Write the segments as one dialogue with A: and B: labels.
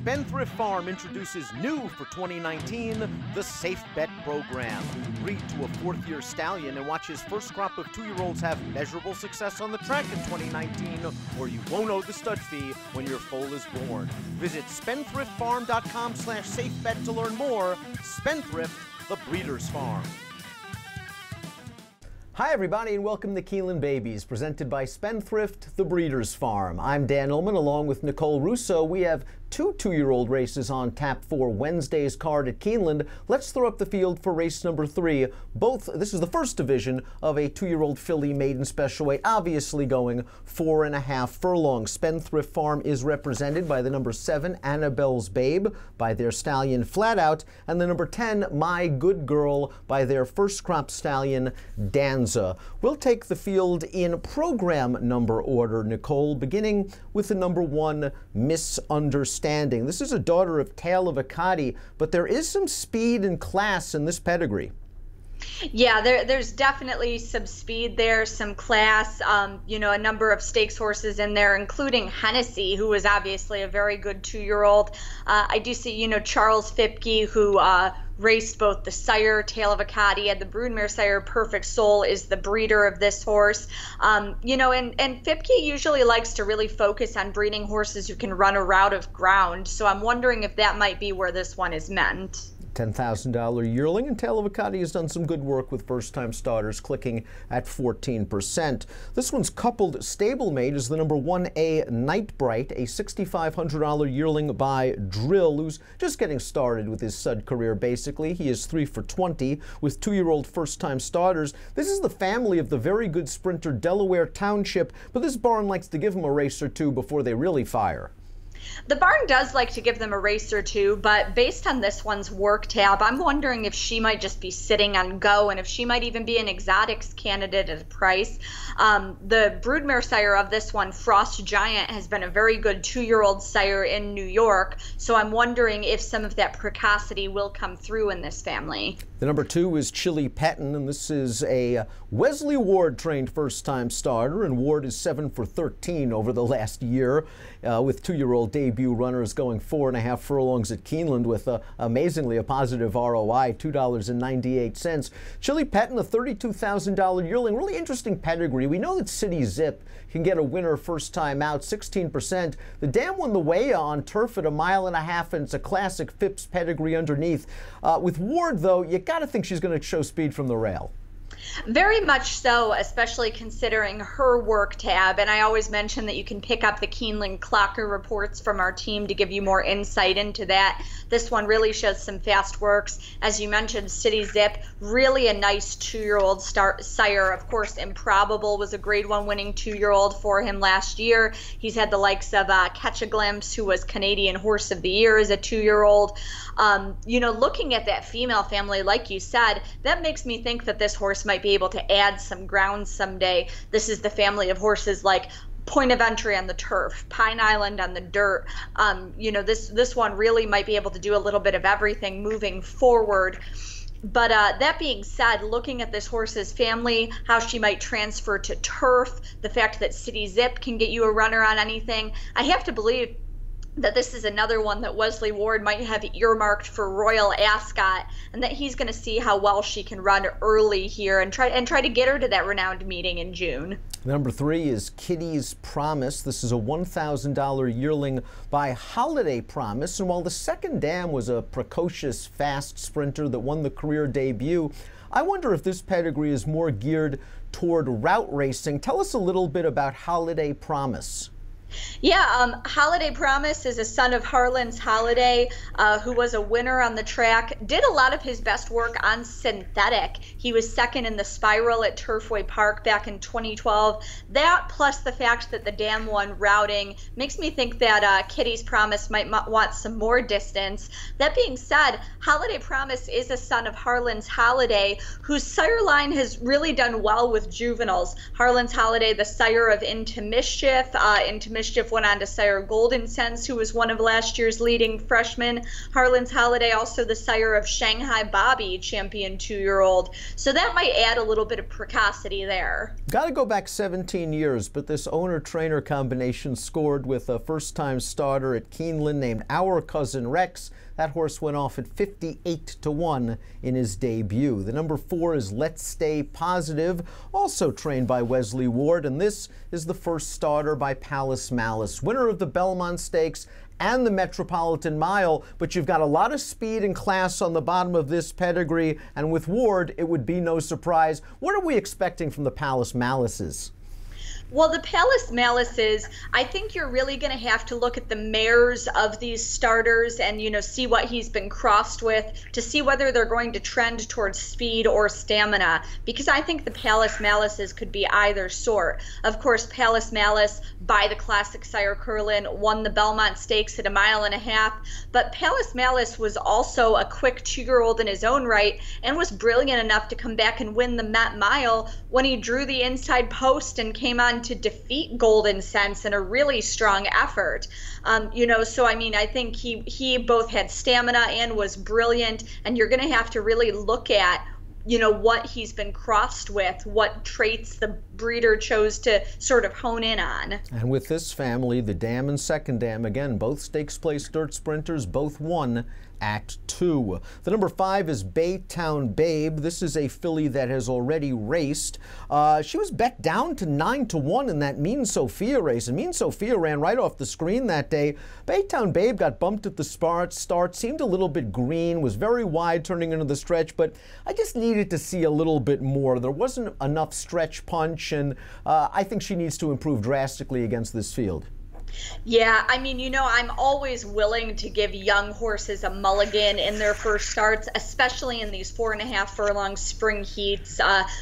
A: Spendthrift Farm introduces new for 2019, the Safe Bet Program. Breed to a fourth-year stallion and watch his first crop of 2-year-olds have measurable success on the track in 2019, or you won't owe the stud fee when your foal is born. Visit spendthriftfarm.com/safebet to learn more. Spendthrift, the breeder's farm. Hi everybody and welcome to Keeneland Babies, presented by Spendthrift, the breeder's farm. I'm Dan Illman along with Nicole Russo. We have two 2-year-old races on tap for Wednesday's card at Keeneland. Let's throw up the field for race number 3. This is the first division of a 2-year-old filly maiden special weight, obviously going 4.5 furlongs. Spendthrift Farm is represented by the number 7, Annabelle's Babe, by their stallion Flat Out, and the number 10, My Good Girl, by their first crop stallion Danza. We'll take the field in program number order, Nicole, beginning with the number 1, Misunderstanding. This is a daughter of Tale of a Caddy, but there is some speed and class in this pedigree.
B: Yeah, there's definitely some speed there, some class, you know, a number of stakes horses in there, including Hennessy, who is obviously a very good 2-year-old. I do see, you know, Charles Fipke, who raced both the sire, Tale of a Caddy, and the broodmare sire, Perfect Soul, is the breeder of this horse. You know, and Fipke usually likes to really focus on breeding horses who can run a route of ground. So I'm wondering if that might be where this one is meant.
A: $10,000 yearling, and Tale of a Caddy has done some good work with first-time starters, clicking at 14%. This one's coupled stablemate is the number 1A Night Bright, a $6,500 yearling by Drill, who's just getting started with his stud career, basically. He is 3 for 20 with 2-year-old first-time starters. This is the family of the very good sprinter Delaware Township, but this barn likes to give him a race or two before they really fire.
B: The barn does like to give them a race or two, but based on this one's work tab, I'm wondering if she might just be sitting on go and if she might even be an exotics candidate at a price. The broodmare sire of this one, Frost Giant, has been a very good 2-year-old sire in New York, so I'm wondering if some of that precocity will come through in this family.
A: The number 2 is Chili Patton, and this is a Wesley Ward trained first-time starter, and Ward is 7 for 13 over the last year, with 2-year-old debut runners going 4.5 furlongs at Keeneland with amazingly a positive ROI, $2.98. Chili Patton, a $32,000 yearling, really interesting pedigree. We know that City Zip can get a winner first time out, 16%. The Dam won the weigh on turf at 1.5 miles, and it's a classic Phipps pedigree underneath. With Ward, though, you got to think she's going to show speed from the rail.
B: Very much so, especially considering her work tab. And I always mention that you can pick up the Keeneland Clocker reports from our team to give you more insight into that. This one really shows some fast works. As you mentioned, City Zip, really a nice 2-year-old sire. Of course, Improbable was a Grade 1 winning 2-year-old for him last year. He's had the likes of Catch a Glimpse, who was Canadian Horse of the Year as a 2-year-old. You know, looking at that female family, like you said, that makes me think that this horse might be able to add some ground someday. This is the family of horses like Point of Entry on the turf, Pine Island on the dirt. You know, this one really might be able to do a little bit of everything moving forward. But that being said, looking at this horse's family, how she might transfer to turf, the fact that City Zip can get you a runner on anything, I have to believe that this is another one that Wesley Ward might have earmarked for Royal Ascot, and that he's going to see how well she can run early here and try to get her to that renowned meeting in June.
A: Number 3 is Kitty's Promise. This is a $1,000 yearling by Holiday Promise, and while the second Dam was a precocious, fast sprinter that won the career debut, I wonder if this pedigree is more geared toward route racing. Tell us a little bit about Holiday Promise.
B: Yeah, Holiday Promise is a son of Harlan's Holiday, who was a winner on the track, did a lot of his best work on synthetic. He was second in the Spiral at Turfway Park back in 2012. That, plus the fact that the Dam won routing, makes me think that Kitty's Promise might want some more distance. That being said, Holiday Promise is a son of Harlan's Holiday, whose sire line has really done well with juveniles. Harlan's Holiday, the sire of Into Mischief. Into Mischief went on to sire Golden Sense, who was one of last year's leading freshmen. Harlan's Holiday, also the sire of Shanghai Bobby, champion 2-year-old. So that might add a little bit of precocity there.
A: Got to go back 17 years, but this owner-trainer combination scored with a first-time starter at Keeneland named Our Cousin Rex. That horse went off at 58-1 in his debut. The number 4 is Letsstaypositive, also trained by Wesley Ward, and this is the first starter by Palace Malice, winner of the Belmont Stakes and the Metropolitan Mile, but you've got a lot of speed and class on the bottom of this pedigree, and with Ward, it would be no surprise. What are we expecting from the Palace Malices?
B: Well, the Palace Malices, I think you're really going to have to look at the mares of these starters and, see what he's been crossed with to see whether they're going to trend towards speed or stamina, because I think the Palace Malices could be either sort. Of course, Palace Malice, by the classic sire Curlin, won the Belmont Stakes at 1.5 miles, but Palace Malice was also a quick 2-year-old in his own right and was brilliant enough to come back and win the Met Mile when he drew the inside post and came on to defeat Golden Sense in a really strong effort. So I mean, I think he both had stamina and was brilliant, and you're going to have to really look at what he's been crossed with, what traits the breeder chose to sort of hone in on.
A: And with this family, the Dam and Second Dam, again, both stakes place dirt sprinters, both won at 2. The number 5 is Baytown Babe. This is a filly that has already raced. She was bet down to 9-1 in that Mean Sophia race, and Mean Sophia ran right off the screen that day. Baytown Babe got bumped at the start, seemed a little bit green, was very wide turning into the stretch, but I just needed to see a little bit more. There wasn't enough stretch punch, and I think she needs to improve drastically against this field.
B: Yeah, I mean, I'm always willing to give young horses a mulligan in their first starts, especially in these 4.5 furlong spring heats.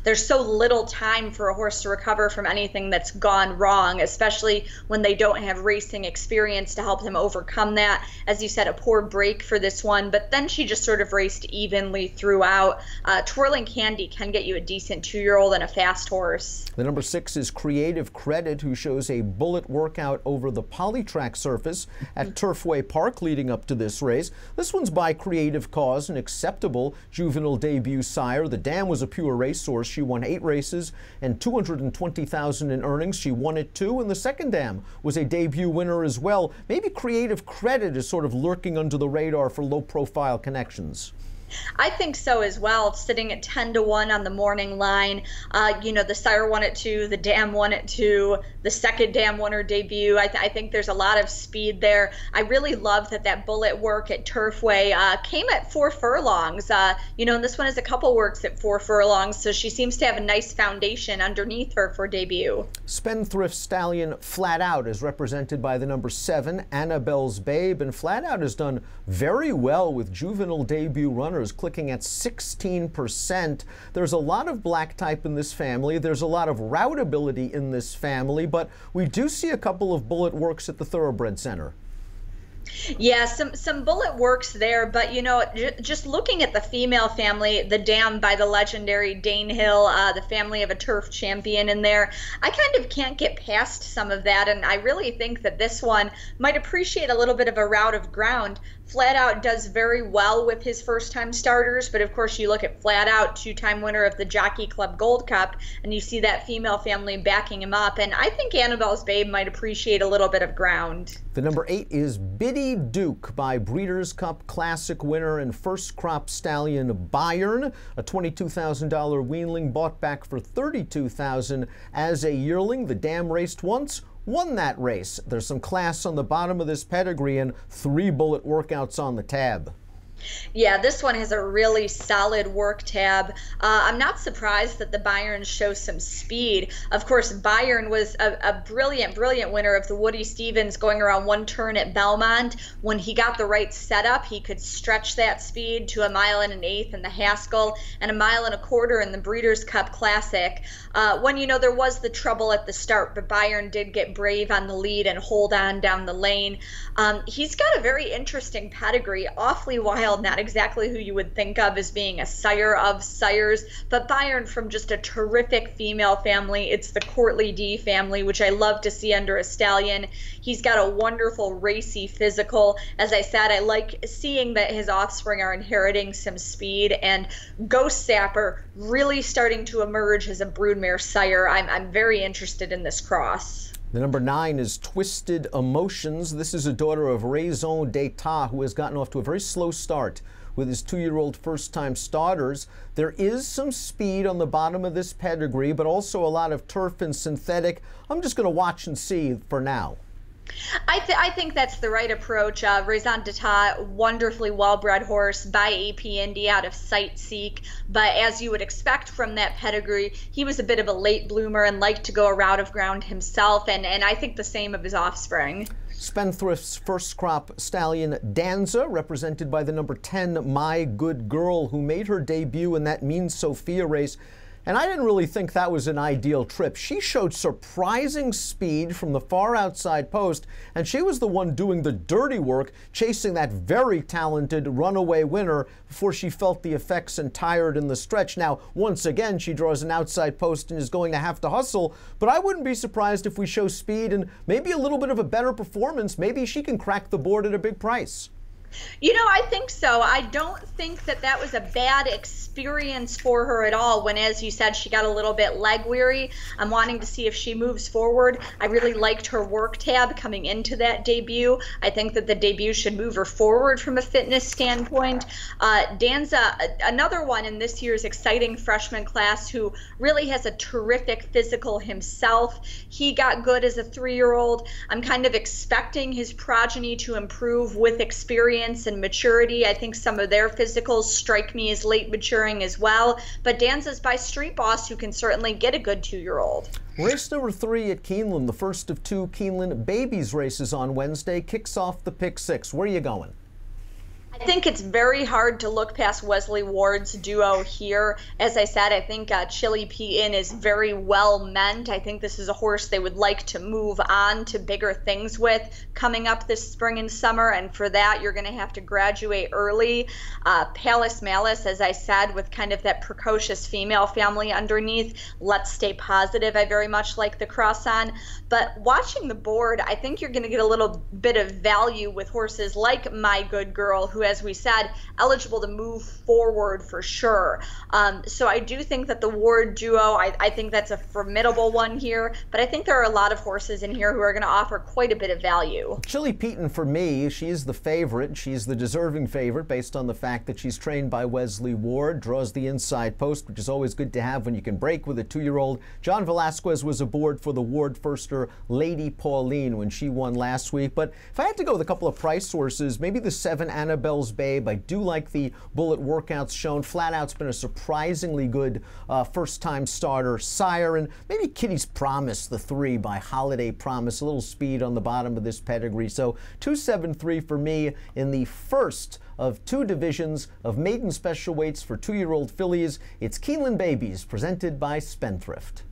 B: There's so little time for a horse to recover from anything that's gone wrong, especially when they don't have racing experience to help them overcome that. As you said, a poor break for this one, but then she just sort of raced evenly throughout. Twirling Candy can get you a decent 2-year-old and a fast horse.
A: The number 6 is Creative Credit, who shows a bullet workout over the polytrack surface at Turfway Park leading up to this race. This one's by Creative Cause, an acceptable juvenile debut sire. The Dam was a pure racehorse. She won 8 races and $220,000 in earnings. She won it 2, and the Second Dam was a debut winner as well. Maybe Creative Credit is sort of lurking under the radar for low-profile connections.
B: I think so as well. It's sitting at 10-1 on the morning line. The sire won it 2, the Dam won it 2, the Second Dam won her debut. I think there's a lot of speed there. I really love that bullet work at Turfway came at 4 furlongs. And this one has a couple works at 4 furlongs, so she seems to have a nice foundation underneath her for debut.
A: Spendthrift stallion Flat Out is represented by the number 7, Annabelle's Babe, and Flat Out has done very well with juvenile debut runners, clicking at 16%. There's a lot of black type in this family. There's a lot of routability in this family, but we do see a couple of bullet works at the Thoroughbred Center.
B: Yeah, some bullet works there, but just looking at the female family, the Dam by the legendary Dane Hill, the family of a turf champion in there, I kind of can't get past some of that, and I really think that this one might appreciate a little bit of a route of ground. Flat Out does very well with his first-time starters, but of course you look at Flat Out, 2-time winner of the Jockey Club Gold Cup, and you see that female family backing him up, and I think Annabelle's Babe might appreciate a little bit of ground.
A: The number 8 is Biddy Duke by Breeders' Cup Classic winner and first crop stallion Bayern, a $22,000 weanling bought back for $32,000 as a yearling. The Dam raced once, won that race. There's some class on the bottom of this pedigree and 3 bullet workouts on the tab.
B: Yeah, this one has a really solid work tab. I'm not surprised that the Bayerns show some speed. Of course, Bayern was a brilliant winner of the Woody Stevens going around 1 turn at Belmont. When he got the right setup, he could stretch that speed to 1 1/8 miles in the Haskell and 1 1/4 miles in the Breeders' Cup Classic. When, there was the trouble at the start, but Bayern did get brave on the lead and hold on down the lane. He's got a very interesting pedigree, awfully wild female, not exactly who you would think of as being a sire of sires, but Byron from just a terrific female family. It's the Courtly D family, which I love to see under a stallion. He's got a wonderful racy physical. As I said, I like seeing that his offspring are inheriting some speed, and Ghost Sapper really starting to emerge as a broodmare sire. I'm very interested in this cross.
A: The number 9 is Twisted Emotions. This is a daughter of Raison d'Etat, who has gotten off to a very slow start with his 2-year-old first-time starters. There is some speed on the bottom of this pedigree, but also a lot of turf and synthetic. I'm just going to watch and see for now.
B: I think that's the right approach. Raison d'Etat, wonderfully well-bred horse by AP Indy out of Sight Seek, but as you would expect from that pedigree, he was a bit of a late bloomer and liked to go a route of ground himself, and I think the same of his offspring.
A: Spendthrift's first crop stallion Danza, represented by the number 10 My Good Girl, who made her debut in that Mean Sophia race. And I didn't really think that was an ideal trip. She showed surprising speed from the far outside post, and she was the one doing the dirty work, chasing that very talented runaway winner before she felt the effects and tired in the stretch. Now, once again, she draws an outside post and is going to have to hustle, but I wouldn't be surprised if we show speed and maybe a little bit of a better performance. Maybe she can crack the board at a big price.
B: You know, I think so. I don't think that was a bad experience for her at all when, as you said, she got a little bit leg weary. I'm wanting to see if she moves forward. I really liked her work tab coming into that debut. I think that the debut should move her forward from a fitness standpoint. Danza, another one in this year's exciting freshman class who really has a terrific physical himself. He got good as a 3-year-old. I'm kind of expecting his progeny to improve with experience and maturity. I think some of their physicals strike me as late maturing as well, but Danza's by Street Boss, who can certainly get a good 2-year-old.
A: Race number 3 at Keeneland, the first of 2 Keeneland Babies races on Wednesday, kicks off the pick 6. Where are you going?
B: I think it's very hard to look past Wesley Ward's duo here. As I said, I think Chili P In is very well meant. I think this is a horse they would like to move on to bigger things with coming up this spring and summer, and for that you're going to have to graduate early. Palace Malice, as I said, with kind of that precocious female family underneath. Letsstaypositive, I very much like the cross on. But watching the board, I think you're going to get a little bit of value with horses like My Good Girl, who, as we said, eligible to move forward for sure. So I do think that the Ward duo, I think that's a formidable one here, but I think there are a lot of horses in here who are going to offer quite a bit of value.
A: Chili Peton, for me, she's the favorite. She's the deserving favorite based on the fact that she's trained by Wesley Ward, draws the inside post, which is always good to have when you can break with a 2-year-old. John Velasquez was aboard for the Ward firster Lady Pauline when she won last week. But if I had to go with a couple of price sources, maybe the 7 Annabelle's Babe. I do like the bullet workouts shown. Flat Out's been a surprisingly good first-time starter. Sire, and maybe Kitty's Promise, the 3 by Holiday Promise. A little speed on the bottom of this pedigree. So 273 for me in the first of 2 divisions of maiden special weights for 2-year-old fillies. It's Keeneland Babies, presented by Spendthrift.